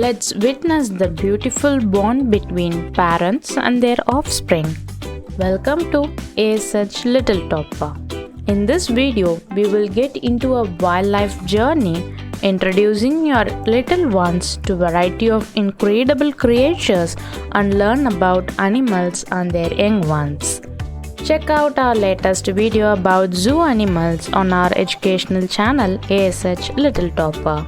Let's witness the beautiful bond between parents and their offspring. Welcome to ASH Little Topper. In this video, we will get into a wildlife journey, introducing your little ones to a variety of incredible creatures and learn about animals and their young ones. Check out our latest video about zoo animals on our educational channel ASH Little Topper.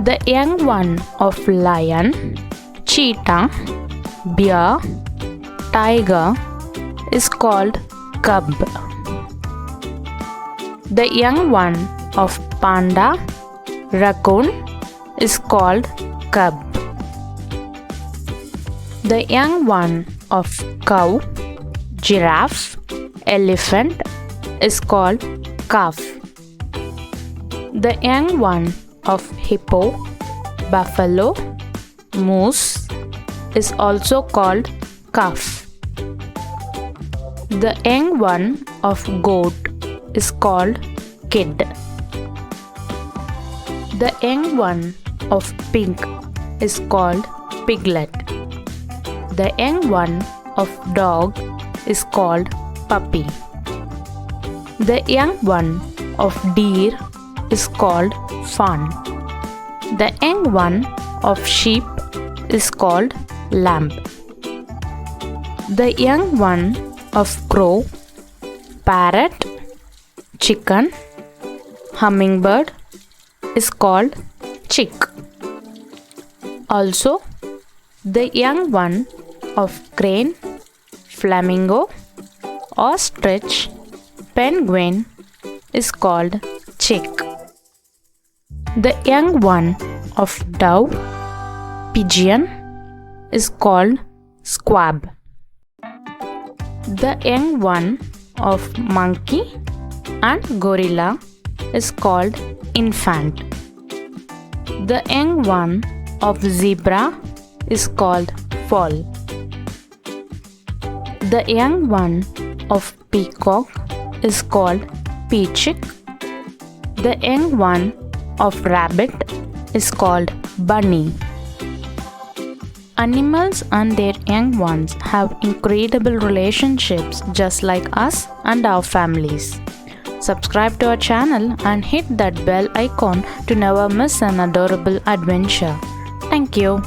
The young one of lion, cheetah, bear, tiger is called cub. The young one of panda, raccoon is called cub. The young one of cow, giraffe, elephant is called calf. The young one of hippo, buffalo, moose is also called calf. The young one of goat is called kid. The young one of pig is called piglet. The young one of dog is called puppy. The young one of deer is called fawn. The young one of sheep is called lamb. The young one of crow, parrot, chicken, hummingbird is called chick. Also, the young one of crane, flamingo, ostrich, penguin is called chick. The young one of dove, pigeon is called squab. The young one of monkey and gorilla is called infant. The young one of zebra is called foal. The young one of peacock is called peachick. The young one of rabbit is called bunny. Animals and their young ones have incredible relationships just like us and our families. Subscribe to our channel and hit that bell icon to never miss an adorable adventure. Thank you.